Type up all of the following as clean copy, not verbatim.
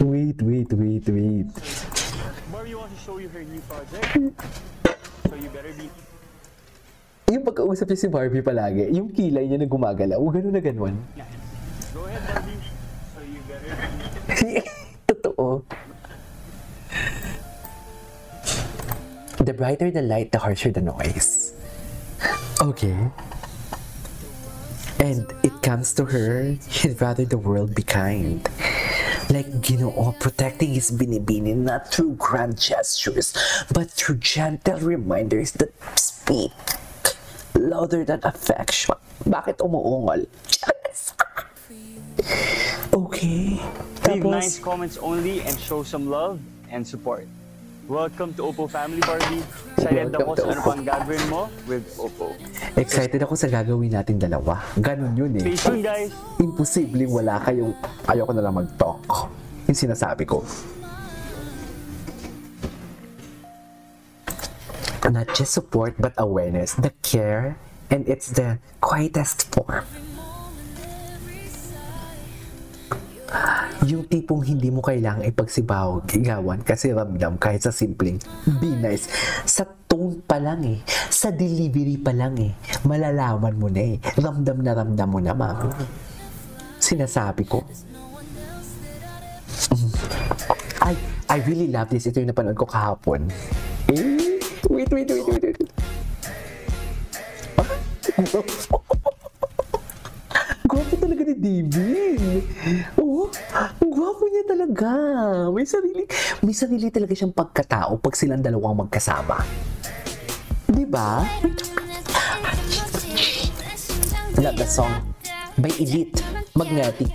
Wait. Barbie wants to show you her new project. So you better be... Yung pagkausap niya si Barbie palagi, yung kilay niya na gumagalaw, gano'n na gano'n. Go ahead, Barbie. So you better be... Totoo. The brighter the light, the harsher the noise. Okay. And it comes to her, he'd rather the world be kind. Like Ginoo, protecting his binibini not through grand gestures, but through gentle reminders that speak louder than affection. Bakit umuungol? Okay. Leave nice comments only and show some love and support. Welcome to Oppo Family, Barbie. Excited ako sa ano pang gagawin mo with Oppo. Excited ako sa gagawin natin dalawa. Ganun yun eh. Stay tuned, guys. Imposibleng wala kayong ayoko na lang mag-talk. Yung sinasabi ko. Not just support but awareness, the care, and it's the quietest form. Yung tipong hindi mo kailangang ipagsibaw, igawan kasi ramdam kahit sa simpleng be nice. Sa tone pa lang eh, sa delivery pa lang eh, malalaman mo na eh, ramdam mo na mami. Sinasabi ko. I really love this. Ito yung napanood ko kahapon. Wait. Gwapo talaga ni David. Oh, gwapo niya talaga. May sarili talaga siyang pagkatao pag silang dalawang magkasama. Diba? Love the song by Elite Magnetic.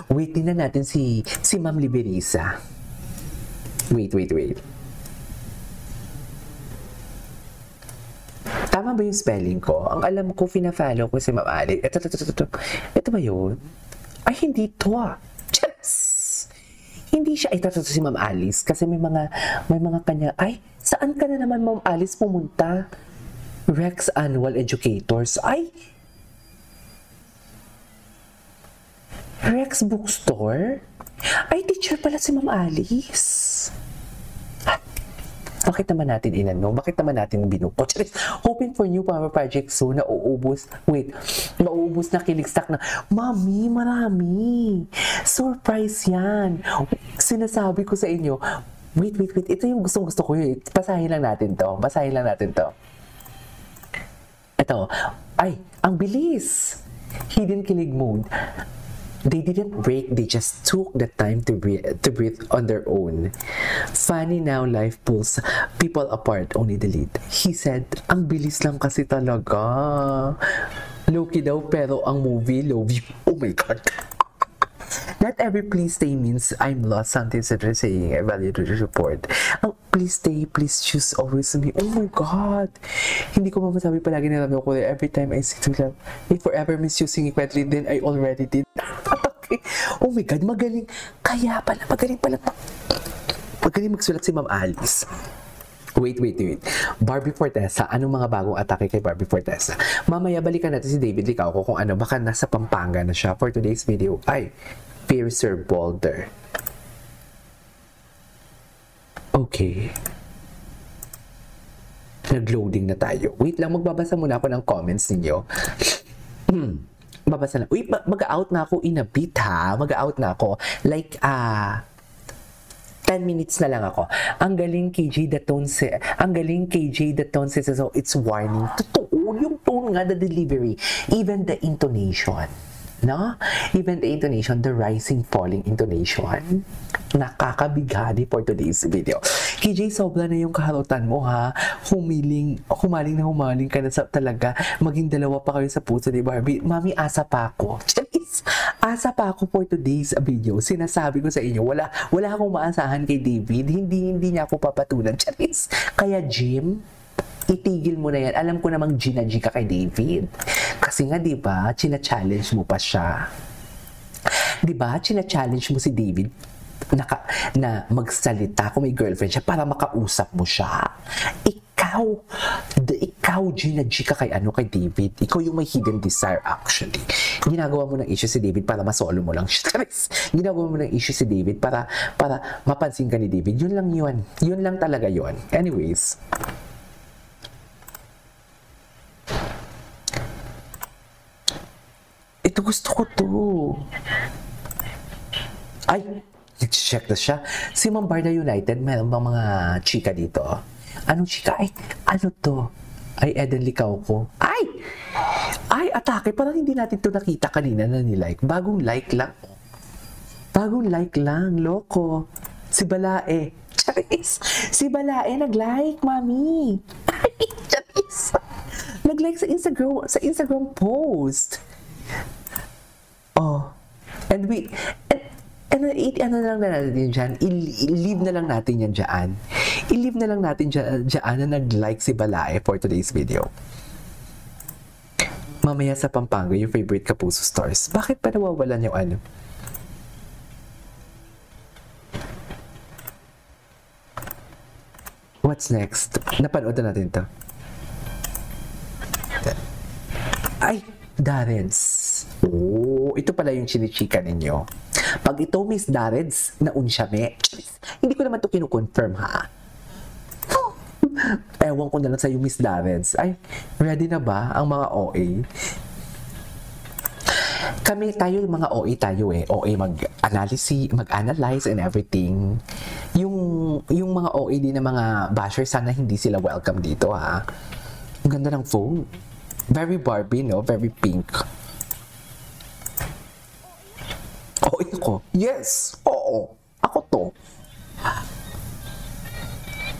Wait, tingnan natin si Ma'am Liberisa. Wait. Tama ba yung spelling ko? Ang alam ko, fina-follow ko si Ma'am Ali. Ito ba yun? Ay, hindi to ah. Yes! Hindi siya. Ito si Ma'am Alice. Kasi may mga kanya. Ay, saan ka na naman, Ma'am Alice, pumunta? Rex Annual Educators. Ay! Rex Bookstore? Ay, teacher pala si Ma'am Alice. Bakit naman natin inano? Bakit naman natin binuko? Hoping for new power project soon na uubos. Wait, mauubos na kiligstock na. Mami, marami. Surprise yan. Sinasabi ko sa inyo. Wait. Ito yung gusto ko yun. Basahin lang natin to. Ito. Ay, ang bilis. Hidden kilig mode. They didn't break, they just took the time to breathe on their own. Funny now, life pulls people apart, only delete. He said, ang bilis lang kasi talaga. Low-key daw, pero ang movie, love you. Oh my God. Not every please stay means I'm lost. Something said saying, I value the report. Ang please stay, please choose always me. Oh my God. Hindi ko masabi palagi na lang ako every time I see to love. If forever misusing equally, then I already did. Okay. Oh my God, magaling. Kaya pala, magaling magsulat si Ma'am Alice. Wait. Barbie Fortesa, anong mga bagong atake kay Barbie Fortesa? Mamaya balikan natin si David Licauco kung ano, baka nasa Pampanga na siya for today's video. Ay, Fiercer Boulder. Okay. Nag-loading na tayo. Wait lang, magbabasa muna ako ng comments ninyo. Babasa na. Uy, mag-out na ako in a bit ha. Mag-out na ako. Like, 10 minutes na lang ako. Ang galing KJ the tone says, so it's warning. Totoo, yung tone nga, the delivery, even the intonation. No? Even the intonation, the rising, falling intonation. Nakakabigani for today's video. KJ, sobra na yung kaharutan mo ha. Humaling ka na talaga. Maging dalawa pa kayo sa puso ni Barbie. Mami, asa pa ako. Asa pa ako for today's video. Sinasabi ko sa inyo, wala akong maasahan kay David. Hindi niya ako papatulan. Charis. Kaya Jim, itigil mo na yan. Alam ko namang G ka kay David. Kasi nga, di ba, china-challenge mo pa siya. Di ba, china-challenge mo si David na magsalita kung may girlfriend siya para makausap mo siya. ikaw, Gina G ka kay David. Ikaw yung may hidden desire actually. Ginagawa mo ng issue si David para masolo mo lang siya. Ginagawa mo ng issue si David para mapansin ka ni David. Yun lang yun. Yun lang talaga yun. Anyways. Ito gusto ko to. Ay, nag-check na siya. Si Mambarda United, meron bang mga chika dito? Anong chika? Ay, ano to? Ay, Eden Licaw ko. Ay, atake. Parang hindi natin to nakita kanina na nilike. Bagong like lang. Bagong like lang. Loko. Si Balae. Charis. Si Balae nag-like, mami. Ay, charis. Nag-like sa Instagram post. Oh. And ano lang na natin dyan, i-leave na lang natin yan dyan. I-leave na lang natin dyan na nag-like si Balae for today's video. Mamaya sa Pampanga, yung favorite Kapuso stars. Bakit pa nawawalan yung ano? What's next? Napanood na natin to. Ay, Darrens. Oh, ito pala yung chinichika ninyo. Pag ito, Miss Darrens, naunsyame. Hindi ko naman ito kinukonfirm, ha? Ewan ko na lang sa'yo, Miss Darrens. Ay, ready na ba ang mga OA? Kami, tayo yung mga OA tayo eh. OA mag-analyze and everything. Yung mga OA din ng mga bashers, sana hindi sila welcome dito, ha? Ang ganda ng phone. Very Barbie, no? Very pink. Oo, ako. Yes! Oo. Ako to.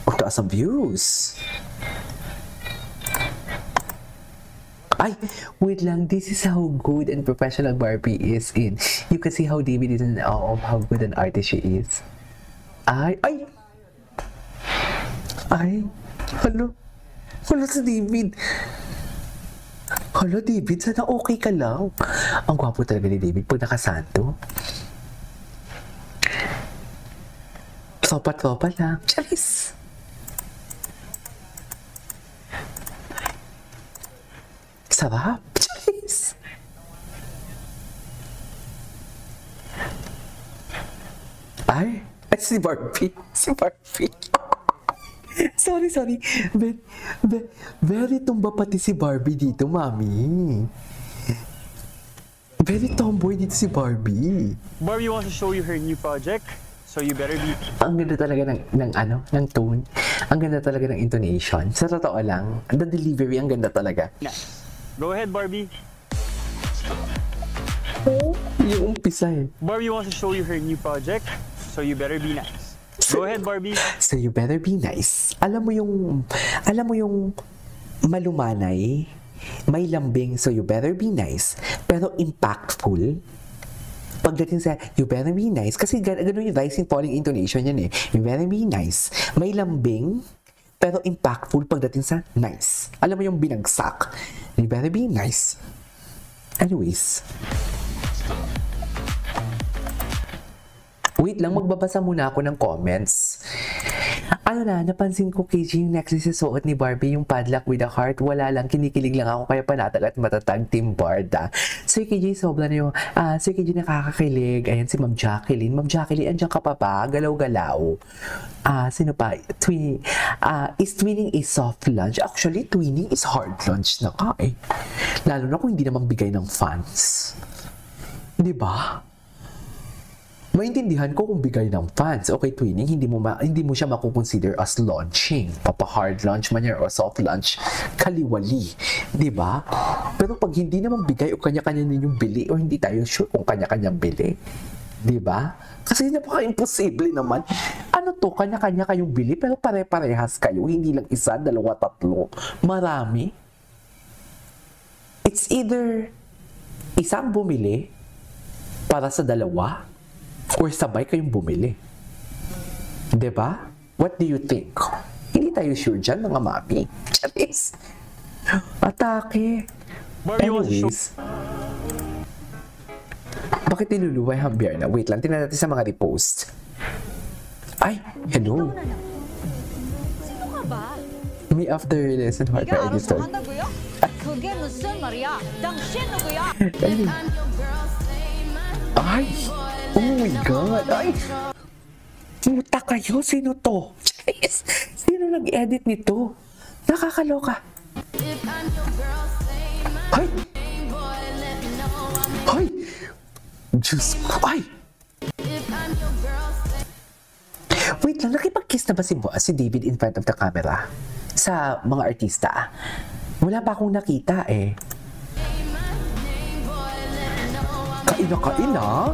Ang taas ang views. Ay, wait lang. This is how good and professional Barbie is in. You can see how David is in awe of how good an artist she is. Ay! Hello si David. Hello, David. Sana okay ka lang. Ang gwapo talaga ni David pag nakasanto. Tropa lang. Charis! Sarap. Charis! Ay, si Barbie. Sorry. Very tumba pati si Barbie dito, mami. Very tomboy dito si Barbie. Barbie wants to show you her new project, so you better be... Ang ganda talaga ng tone. Ang ganda talaga ng intonation. Sa totoo lang, the delivery, ang ganda talaga. Nice. Go ahead, Barbie. Oh, yung umpisa eh. Barbie wants to show you her new project, so you better be nice. Go ahead, Barbie. So you better be nice. Alam mo yung malumanay, may lambing, so you better be nice, pero impactful. Pagdating sa you better be nice, kasi gano'n yung rising falling intonation yan eh. You better be nice. May lambing, pero impactful pagdating sa nice. Alam mo yung binagsak. You better be nice. Anyways. Wait lang, magbabasa muna ako ng comments. Ano na, napansin ko KG yung next susuot ni Barbie, yung padlock with a heart. Wala lang, kinikilig lang ako kaya panatag at matatag Team Barda. So KG, sobra na yung, so KG nakakakilig. Ayan si Ma'am Jacqueline. Ma'am Jacqueline, andyan ka pa ba? Galaw-galaw. Sino pa? Is twinning a soft lunch? Actually, twinning is hard lunch na ka eh. Lalo na kung hindi naman bigay ng fans. Di ba? Maintindihan ko kung bigay ng fans. Okay, twinning, hindi mo siya makukonsider as launching. Papa-hard launch man yan or soft launch, kaliwali. Diba? Pero pag hindi naman bigay o kanya-kanya ninyong bili o hindi tayo sure kung kanya-kanyang bili. Diba? Kasi napaka-imposible naman. Ano to? Kanya-kanya kayong bili pero pare-parehas kayo. Hindi lang isa, dalawa, tatlo. Marami. It's either isang bumili para sa dalawa or sabay kayong bumili. Diba? What do you think? Hindi tayo sure dyan, mga mami. Charis. Atake. Anyways. Bakit niluluway ang beer na? Wait lang, tingnan natin sa mga repost. Ay, hello. Sino ka ba? Me after lesson heart 네가 알아서 editor. 한다고요? 그게 무슨 말이야? 당신 누구야? Ay! Oh my God! Ay! Puta kayo! Sino to? Jeez! Sino nag-edit nito? Nakakaloka! Ay! Ay! Diyos ko! Ay! Wait lang, nakipag-kiss na ba si David in front of the camera? Sa mga artista? Wala pa akong nakita eh. Kain na kain ah!